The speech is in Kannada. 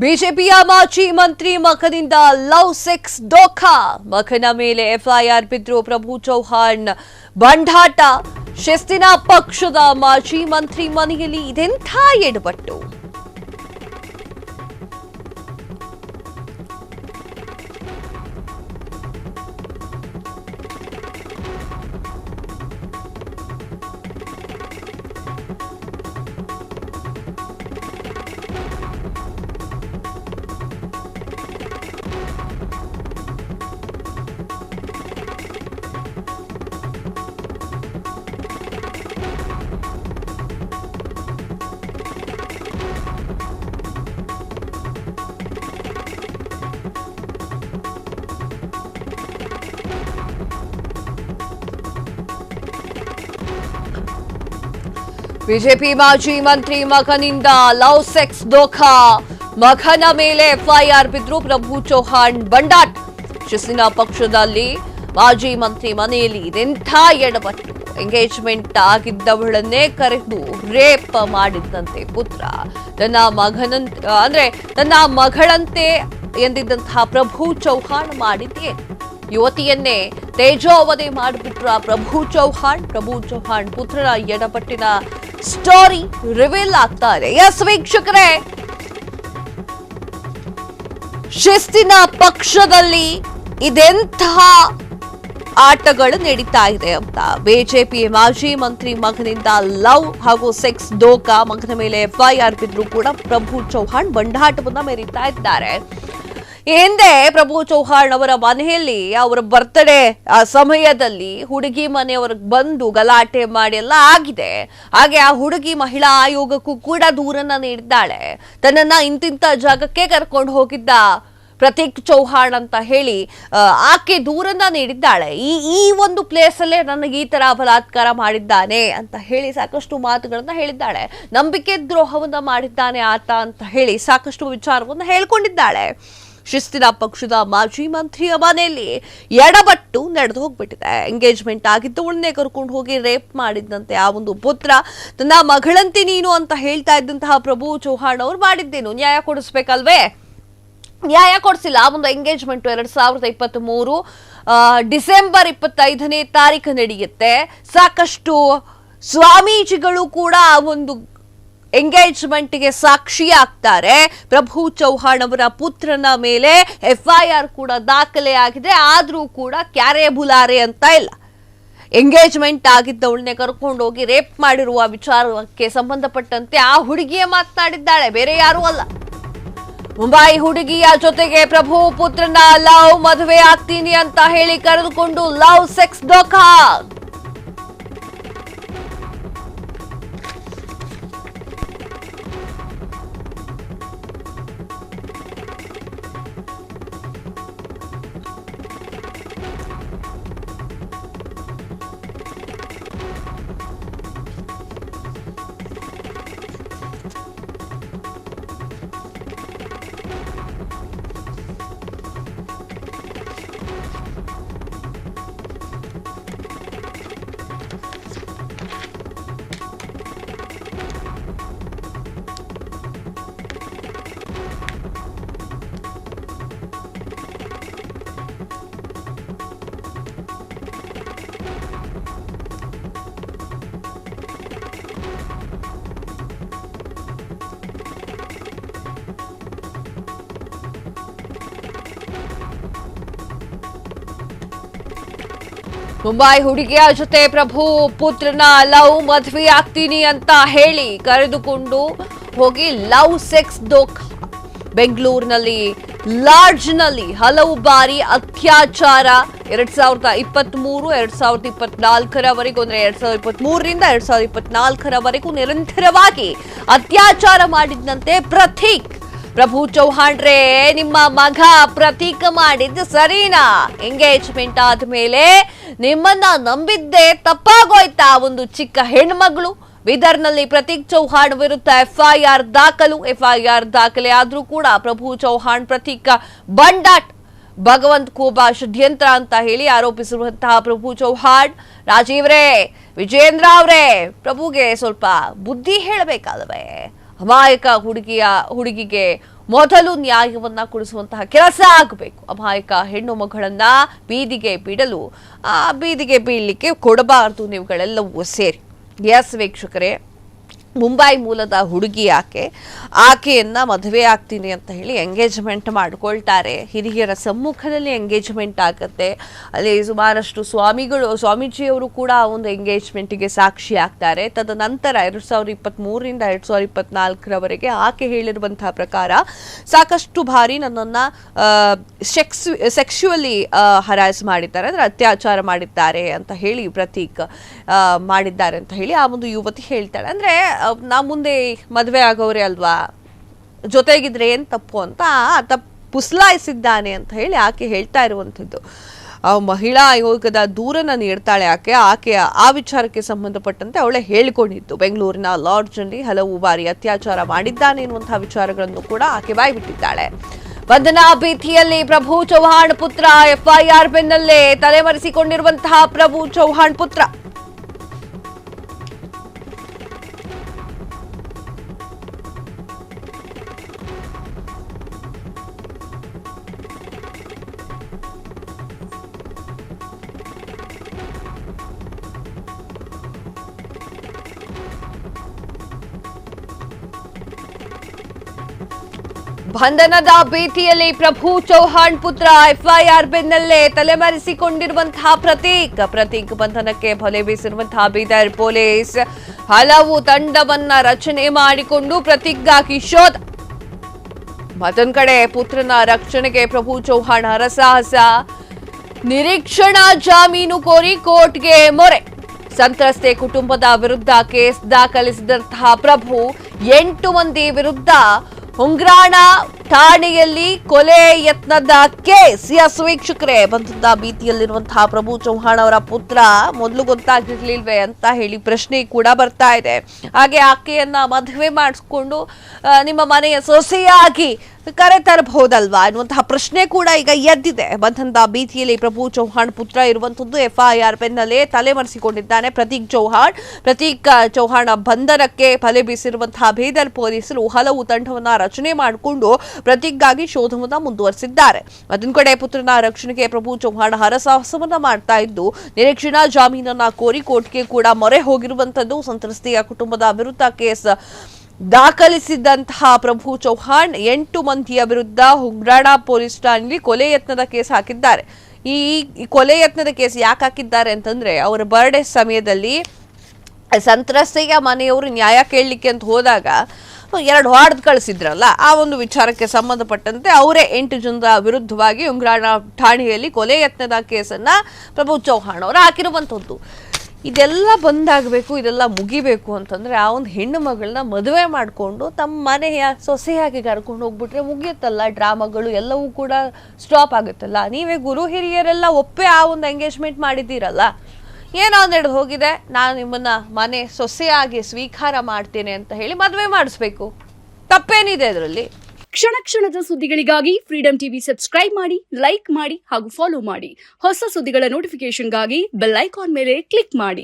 ಬಿಜೆಪಿಯ ಮಾಜಿ ಮಂತ್ರಿ ಮಗನಿಂದ ಲವ್ ಸೆಕ್ಸ್ ಧೋಖಾ. ಮಗನ ಮೇಲೆ ಎಫ್ಐಆರ್ ಬಿದ್ರು ಪ್ರಭು ಚೌಹಾಣ್ ಬಂಡಾಟ. ಶಿಸ್ತಿನ ಪಕ್ಷದ ಮಾಜಿ ಮಂತ್ರಿ ಮನೆಯಲ್ಲಿ ಇದೆಂಥ ಎಡವಟ್ಟು. ಬಿಜೆಪಿ ಮಾಜಿ ಮಂತ್ರಿ ಮಗನಿಂದ ಲವ್ ಸೆಕ್ಸ್ ಧೋಖಾ. ಮಗನ ಮೇಲೆ ಎಫ್ಐಆರ್ ಬಿದ್ರು ಪ್ರಭು ಚೌಹಾಣ್ ಬಂಡಾಟ. ಶಿಸ್ತಿನ ಪಕ್ಷದಲ್ಲಿ ಮಾಜಿ ಮಂತ್ರಿ ಮನೆಯಲ್ಲಿ ಇದೆಂಥ ಎಡವಟ್ಟು. ಎಂಗೇಜ್ಮೆಂಟ್ ಆಗಿದ್ದವಳನ್ನೇ ಕರೆದು ರೇಪ್ ಮಾಡಿದ್ದಂತೆ ಪುತ್ರ. ತನ್ನ ಮಗಳಂತೆ ಎಂದಿದ್ದಂತಹ ಪ್ರಭು ಚೌಹಾಣ್ ಮಾಡಿದ್ಯೇ ಯುವತಿಯನ್ನೇ ತೇಜೋವಧೆ ಮಾಡಿಬಿಟ್ರ ಪ್ರಭು ಚೌಹಾಣ್ ಪುತ್ರನ ಎಡಪಟ್ಟಿನ ಸ್ಟೋರಿ ರಿವೀಲ್ ಆಗ್ತಾ ಇದೆ. ಎಸ್ ವೀಕ್ಷಕರೇ, ಶಿಸ್ತಿನ ಪಕ್ಷದಲ್ಲಿ ಇದೆಂತಹ ಆಟಗಳು ನಡೀತಾ ಇದೆ ಅಂತ. ಬಿಜೆಪಿ ಮಾಜಿ ಮಂತ್ರಿ ಮಗನಿಂದ ಲವ್ ಹಾಗೂ ಸೆಕ್ಸ್ ಧೋಖಾ. ಮಗನ ಮೇಲೆ ಎಫ್ಐಆರ್ ಬಿದ್ರು ಕೂಡ ಪ್ರಭು ಚೌಹಾಣ್ ಬಂಡಾಟವನ್ನ ಮೆರೀತಾ ಇದ್ದಾರೆ. ಹಿಂದೆ ಪ್ರಭು ಚೌಹಾಣ್ ಅವರ ಮನೆಯಲ್ಲಿ ಅವರ ಬರ್ತ್ಡೇ ಸಮಯದಲ್ಲಿ ಹುಡುಗಿ ಮನೆಯವರಿಗೆ ಬಂದು ಗಲಾಟೆ ಮಾಡಿ ಎಲ್ಲ ಆಗಿದೆ. ಹಾಗೆ ಆ ಹುಡುಗಿ ಮಹಿಳಾ ಆಯೋಗಕ್ಕೂ ಕೂಡ ದೂರನ್ನ ನೀಡಿದ್ದಾಳೆ. ತನ್ನನ್ನ ಇಂತಿಂತ ಜಾಗಕ್ಕೆ ಕರ್ಕೊಂಡು ಹೋಗಿದ್ದ ಪ್ರತೀಕ್ ಚೌಹಾಣ್ ಅಂತ ಹೇಳಿ ಆಕೆ ದೂರನ್ನ ನೀಡಿದ್ದಾಳೆ. ಈ ಒಂದು ಪ್ಲೇಸ್ ಅಲ್ಲೇ ನನಗೆ ಈ ತರ ಬಲಾತ್ಕಾರ ಮಾಡಿದ್ದಾನೆ ಅಂತ ಹೇಳಿ ಸಾಕಷ್ಟು ಮಾತುಗಳನ್ನ ಹೇಳಿದ್ದಾಳೆ. ನಂಬಿಕೆ ದ್ರೋಹವನ್ನ ಮಾಡಿದ್ದಾನೆ ಆತ ಅಂತ ಹೇಳಿ ಸಾಕಷ್ಟು ವಿಚಾರವನ್ನ ಹೇಳ್ಕೊಂಡಿದ್ದಾಳೆ. ಶಿಸ್ತಿನ ಪಕ್ಷದ ಮಾಜಿ ಮಂತ್ರಿಯ ಮನೆಯಲ್ಲಿ ಎಡವಟ್ಟು ನಡೆದು ಹೋಗ್ಬಿಟ್ಟಿದೆ. ಎಂಗೇಜ್ಮೆಂಟ್ ಆಗಿದ್ದವಳನ್ನೇ ಕರ್ಕೊಂಡು ಹೋಗಿ ರೇಪ್ ಮಾಡಿದ್ದಂತೆ ಆ ಒಂದು ಪುತ್ರ. ತನ್ನ ಮಗಳಂತೆ ನೀನು ಅಂತ ಹೇಳ್ತಾ ಇದ್ದಂತಹ ಪ್ರಭು ಚೌಹಾಣ್ ಅವ್ರು ಮಾಡಿದ್ದೇನು, ನ್ಯಾಯ ಕೊಡಿಸ್ಬೇಕಲ್ವೇ? ನ್ಯಾಯ ಕೊಡಿಸಿಲ್ಲ. ಆ ಒಂದು ಎಂಗೇಜ್ಮೆಂಟ್ 2023 ಡಿಸೆಂಬರ್ 25ನೇ ತಾರೀಕು ನಡೆಯುತ್ತೆ. ಸಾಕಷ್ಟು ಸ್ವಾಮೀಜಿಗಳು ಕೂಡ ಆ ಒಂದು ಎಂಗೇಜ್ಮೆಂಟ್ಗೆ ಸಾಕ್ಷಿ ಆಗ್ತಾರೆ. ಪ್ರಭು ಚೌಹಾಣ್ ಅವರ ಪುತ್ರನ ಮೇಲೆ ಎಫ್ಐಆರ್ ಕೂಡ ದಾಖಲೆ ಆಗಿದೆ. ಆದ್ರೂ ಕೂಡ ಕ್ಯಾರೆ ಬುಲಾರೆ ಅಂತ ಇಲ್ಲ. ಎಂಗೇಜ್ಮೆಂಟ್ ಆಗಿದ್ದವಳನ್ನೇ ಕರ್ಕೊಂಡೋಗಿ ರೇಪ್ ಮಾಡಿರುವ ವಿಚಾರಕ್ಕೆ ಸಂಬಂಧಪಟ್ಟಂತೆ ಆ ಹುಡುಗಿಯೇ ಮಾತನಾಡಿದ್ದಾಳೆ, ಬೇರೆ ಯಾರೂ ಅಲ್ಲ. ಮುಂಬೈ ಹುಡುಗಿಯ ಜೊತೆಗೆ ಪ್ರಭು ಪುತ್ರನ ಲವ್ ಮದುವೆ ಆಗ್ತೀನಿ ಅಂತ ಹೇಳಿ ಕರೆದುಕೊಂಡು ಲವ್ ಸೆಕ್ಸ್ ಧೋಖಾ. ಮುಂಬೈ ಹುಡುಗಿಯ ಜೊತೆ ಪ್ರಭು ಪುತ್ರನ ಲವ್ ಮದುವೆ ಆಗ್ತೀನಿ ಅಂತ ಹೇಳಿ ಕರೆದುಕೊಂಡು ಹೋಗಿ ಲವ್ ಸೆಕ್ಸ್ ಧೋಖಾ. ಬೆಂಗಳೂರಿನಲ್ಲಿ ಲಾಡ್ಜ್ನಲ್ಲಿ ಹಲವು ಬಾರಿ ಅತ್ಯಾಚಾರ. 2023, 2024ರವರೆಗೂ ಅಂದ್ರೆ 2023ರಿಂದ 2024ರವರೆಗೂ ನಿರಂತರವಾಗಿ ಅತ್ಯಾಚಾರ ಮಾಡಿದಂತೆ ಪ್ರತೀಕ್. ಪ್ರಭು ಚೌಹಾಣ್ರೆ, ನಿಮ್ಮ ಮಗ ಪ್ರತೀಕ ಮಾಡಿದ್ದು ಸರಿನಾ? ಎಂಗೇಜ್ಮೆಂಟ್ ಆದ್ಮೇಲೆ ನಿಮ್ಮನ್ನ ನಂಬಿದ್ದೆ ತಪ್ಪಾಗೋಯ್ತಾ? ಒಂದು ಚಿಕ್ಕ ಹೆಣ್ಮಗಳು. ಬೀದರ್ನಲ್ಲಿ ಪ್ರತೀಕ್ ಚೌಹಾಣ್ ವಿರುದ್ಧ ಎಫ್ಐಆರ್ ದಾಖಲೆ ಆದ್ರೂ ಕೂಡ ಪ್ರಭು ಚೌಹಾಣ್ ಪ್ರತೀಕ್ ಬಂಡಾಟ್ ಭಗವಂತ ಖೂಬಾ ಷಡ್ಯಂತ್ರ ಅಂತ ಹೇಳಿ ಆರೋಪಿಸಿರುವಂತಹ ಪ್ರಭು ಚೌಹಾಣ್, ರಾಜೀವ್ರೆ, ವಿಜೇಂದ್ರ ಅವರೇ, ಪ್ರಭುಗೆ ಸ್ವಲ್ಪ ಬುದ್ಧಿ ಹೇಳಬೇಕಲ್ವೇ? ಅಮಾಯಕ ಹುಡುಗಿಗೆ ಮೊದಲು ನ್ಯಾಯವನ್ನ ಕೊಡಿಸುವಂತಹ ಕೆಲಸ ಆಗಬೇಕು. ಅಮಾಯಕ ಹೆಣ್ಣು ಮಗಳನ್ನ ಬೀದಿಗೆ ಬಿಡಲು ಬೀದಿಗೆ ಬೀಳಲಿಕ್ಕೆ ಕೊಡಬಾರದು ನೀವುಗಳೆಲ್ಲವೂ ಸೇರಿ. ಎಸ್ ವೀಕ್ಷಕರೇ, ಮುಂಬೈ ಮೂಲದ ಹುಡುಗಿ ಆಕೆಯನ್ನ ಮದುವೆ ಆಗ್ತೀನಿ ಅಂತ ಹೇಳಿ ಎಂಗೇಜ್ಮೆಂಟ್ ಮಾಡ್ಕೊಳ್ತಾರೆ. ಹಿರಿಯರ ಸಮ್ಮುಖದಲ್ಲಿ ಎಂಗೇಜ್ಮೆಂಟ್ ಆಗುತ್ತೆ. ಅಲ್ಲಿ ಸುಮಾರಷ್ಟು ಸ್ವಾಮೀಜಿಯವರು ಕೂಡ ಆ ಒಂದು ಎಂಗೇಜ್ಮೆಂಟ್ಗೆ ಸಾಕ್ಷಿ ಆಗ್ತಾರೆ. ತದನಂತರ 2023ರಿಂದ 2024ರವರೆಗೆ ಆಕೆ ಹೇಳಿರುವಂತಹ ಪ್ರಕಾರ ಸಾಕಷ್ಟು ಬಾರಿ ನನ್ನನ್ನ ಸೆಕ್ಸುವಲಿ ಹರಾಸ್ ಮಾಡಿದ್ದಾರೆ, ಅಂದ್ರೆ ಅತ್ಯಾಚಾರ ಮಾಡಿದ್ದಾರೆ ಅಂತ ಹೇಳಿ ಪ್ರತೀಕ್ ಮಾಡಿದ್ದಾರೆ ಅಂತ ಹೇಳಿ ಆ ಒಂದು ಯುವತಿ ಹೇಳ್ತಾಳೆ. ಅಂದ್ರೆ ನಾ ಮುಂದೆ ಮದುವೆ ಆಗೋರೆ ಅಲ್ವಾ, ಜೊತೆಗಿದ್ರೆ ಏನ್ ತಪ್ಪು ಅಂತ ಪುಸ್ಲಾಯಿಸಿದ್ದಾನೆ ಅಂತ ಹೇಳಿ ಆಕೆ ಹೇಳ್ತಾ ಇರುವಂಥದ್ದು. ಮಹಿಳಾ ಆಯೋಗದ ದೂರನ್ನ ನೀಡ್ತಾಳೆ ಆಕೆಯ ಆ ವಿಚಾರಕ್ಕೆ ಸಂಬಂಧಪಟ್ಟಂತೆ ಅವಳೇ ಹೇಳಿಕೊಂಡಿದ್ದು. ಬೆಂಗಳೂರಿನ ಲಾಡ್ಜ್ನಲ್ಲಿ ಹಲವು ಬಾರಿ ಅತ್ಯಾಚಾರ ಮಾಡಿದ್ದಾನೆ ಎನ್ನುವಂತಹ ವಿಚಾರಗಳನ್ನು ಕೂಡ ಆಕೆ ಬಾಯ್ಬಿಟ್ಟಿದ್ದಾಳೆ. ಬಂಧನ ಭೀತಿಯಲ್ಲಿ ಪ್ರಭು ಚೌಹಾಣ್ ಪುತ್ರ, ಎಫ್ಐಆರ್ ಬೆನ್ನಲ್ಲೇ ತಲೆಮರೆಸಿಕೊಂಡಿರುವಂತಹ ಪ್ರಭು ಚೌಹಾಣ್ ಪುತ್ರ. ಬಂಧನದ ಭೀತಿಯಲ್ಲಿ ಪ್ರಭು ಚೌಹಾಣ್ ಪುತ್ರ, ಎಫ್ಐಆರ್ ಬೆನ್ನಲ್ಲೇ ತಲೆಮರೆಸಿಕೊಂಡಿರುವಂತಹ ಪ್ರತೀಕ್ ಬಂಧನಕ್ಕೆ ಬಲೆ ಬೀಸಿರುವಂತಹ ಬೀದರ್ ಪೊಲೀಸ್ ಹಲವು ತಂಡವನ್ನ ರಚನೆ ಮಾಡಿಕೊಂಡು ಪ್ರತೀಕ್ಗಾಗಿ ಶೋಧ. ಮತ್ತೊಂದು ಕಡೆ ಪುತ್ರನ ರಕ್ಷಣೆಗೆ ಪ್ರಭು ಚೌಹಾಣ್ ಹರಸಾಹಸ, ನಿರೀಕ್ಷಣಾ ಜಾಮೀನು ಕೋರಿ ಕೋರ್ಟ್ಗೆ ಮೊರೆ. ಸಂತ್ರಸ್ತೆ ಕುಟುಂಬದ ವಿರುದ್ಧ ಕೇಸ್ ದಾಖಲಿಸಿದಂತಹ ಪ್ರಭು 8 ಮಂದಿ ವಿರುದ್ಧ ಉಂಗ್ರಾಣ ಠಾಣೆಯಲ್ಲಿ ಕೊಲೆ ಯತ್ನದ ಕೇಸ್. ಎಸ್ ವೀಕ್ಷಕರೇ, ಬಂಧದ ಭೀತಿಯಲ್ಲಿರುವಂತಹ ಪ್ರಭು ಚೌಹಾಣ್ ಅವರ ಪುತ್ರ ಮೊದಲು ಗೊತ್ತಾಗಿರ್ಲಿಲ್ವೇ ಅಂತ ಹೇಳಿ ಪ್ರಶ್ನೆ ಕೂಡ ಬರ್ತಾ ಇದೆ. ಹಾಗೆ ಆಕೆಯನ್ನ ಮದುವೆ ಮಾಡಿಸ್ಕೊಂಡು ನಿಮ್ಮ ಮನೆಯ ಸೊಸೆಯಾಗಿ ಕರೆ ತರಬಹುದಲ್ವಾ ಅನ್ನುವಂತಹ ಪ್ರಶ್ನೆ ಕೂಡ ಈಗ ಎದ್ದಿದೆ. ಬಂಧನದ ಭೀತಿಯಲ್ಲಿ ಪ್ರಭು ಚೌಹಾಣ್ ಪುತ್ರ ಇರುವಂತದ್ದು ಎಫ್ಐಆರ್ ಬೆನ್ನಲ್ಲೇ ತಲೆಮರೆಸಿಕೊಂಡಿದ್ದಾನೆ ಪ್ರತೀಕ್ ಚೌಹಾಣ್ ಬಂಧನಕ್ಕೆ ಬಲೆ ಬೀಸಿರುವಂತಹ ಬೀದರ್ ಪೊಲೀಸರು ಹಲವು ತಂಡವನ್ನ ರಚನೆ ಮಾಡಿಕೊಂಡು ಪ್ರತೀಕ್ಗಾಗಿ ಶೋಧವನ್ನ ಮುಂದುವರೆಸಿದ್ದಾರೆ. ಮತ್ತೊಂದು ಕಡೆ ಪುತ್ರನ ರಕ್ಷಣೆಗೆ ಪ್ರಭು ಚೌಹಾಣ್ ಹರಸಾಹಸವನ್ನ ಮಾಡ್ತಾ ಇದ್ದು ನಿರೀಕ್ಷಣಾ ಜಾಮೀನನ್ನ ಕೋರಿ ಕೋರ್ಟ್ಗೆ ಕೂಡ ಮೊರೆ ಹೋಗಿರುವಂತದ್ದು. ಸಂತ್ರಸ್ತೆಯ ಕುಟುಂಬದ ವಿರುದ್ಧ ಕೇಸ್ ದಾಖಲಿಸಿದಂತಹ ಪ್ರಭು ಚೌಹಾಣ್ 8 ಮಂದಿಯ ವಿರುದ್ಧ ಉಂಗ್ರಾಣ ಪೊಲೀಸ್ ಠಾಣೆಯಲ್ಲಿ ಕೊಲೆ ಯತ್ನದ ಕೇಸ್ ಹಾಕಿದ್ದಾರೆ. ಈ ಕೊಲೆ ಯತ್ನದ ಕೇಸ್ ಯಾಕೆ ಹಾಕಿದ್ದಾರೆ ಅಂತಂದ್ರೆ, ಅವರ ಬರ್ಡೇ ಸಮಯದಲ್ಲಿ ಸಂತ್ರಸ್ತೆಯ ಮನೆಯವರು ನ್ಯಾಯ ಕೇಳಲಿಕ್ಕೆ ಅಂತ ಹೋದಾಗ 2 ಹೊಡೆದು ಕಳಿಸಿದ್ರಲ್ಲ, ಆ ಒಂದು ವಿಚಾರಕ್ಕೆ ಸಂಬಂಧಪಟ್ಟಂತೆ ಅವರೇ 8 ಜನರ ವಿರುದ್ಧವಾಗಿ ಉಂಗ್ರಾಣ ಠಾಣೆಯಲ್ಲಿ ಕೊಲೆ ಯತ್ನದ ಕೇಸನ್ನ ಪ್ರಭು ಚೌಹಾಣ್ ಅವರು ಹಾಕಿರುವಂತದ್ದು. ಇದೆಲ್ಲ ಬಂದಾಗಬೇಕು, ಇದೆಲ್ಲ ಮುಗಿಬೇಕು ಅಂತಂದ್ರೆ ಆ ಒಂದು ಹೆಣ್ಣು ಮಗಳನ್ನ ಮದುವೆ ಮಾಡಿಕೊಂಡು ತಮ್ಮ ಮನೆಯ ಸೊಸೆಯಾಗಿ ಕರ್ಕೊಂಡು ಹೋಗ್ಬಿಟ್ರೆ ಮುಗಿಯುತ್ತಲ್ಲ, ಡ್ರಾಮಾಗಳು ಎಲ್ಲವೂ ಕೂಡ ಸ್ಟಾಪ್ ಆಗುತ್ತಲ್ಲ. ನೀವೇ ಗುರು ಹಿರಿಯರೆಲ್ಲ ಒಪ್ಪೆ ಆ ಒಂದು ಎಂಗೇಜ್ಮೆಂಟ್ ಮಾಡಿದ್ದೀರಲ್ಲ, ಏನೋ ಒಂದೆರಡು ಹೋಗಿದೆ, ನಾನು ನಿಮ್ಮನ್ನ ಮನೆ ಸೊಸೆಯಾಗಿ ಸ್ವೀಕಾರ ಮಾಡ್ತೇನೆ ಅಂತ ಹೇಳಿ ಮದುವೆ ಮಾಡಿಸ್ಬೇಕು. ತಪ್ಪೇನಿದೆ ಅದರಲ್ಲಿ? ಕ್ಷಣ ಕ್ಷಣದ ಸುದ್ದಿಗಳಿಗಾಗಿ ಫ್ರೀಡಂ ಟಿವಿ ಸಬ್ಸ್ಕ್ರೈಬ್ ಮಾಡಿ, ಲೈಕ್ ಮಾಡಿ ಹಾಗೂ ಫಾಲೋ ಮಾಡಿ. ಹೊಸ ಸುದ್ದಿಗಳ ನೋಟಿಫಿಕೇಶನ್ಗಾಗಿ ಬೆಲ್ ಐಕಾನ್ ಮೇಲೆ ಕ್ಲಿಕ್ ಮಾಡಿ.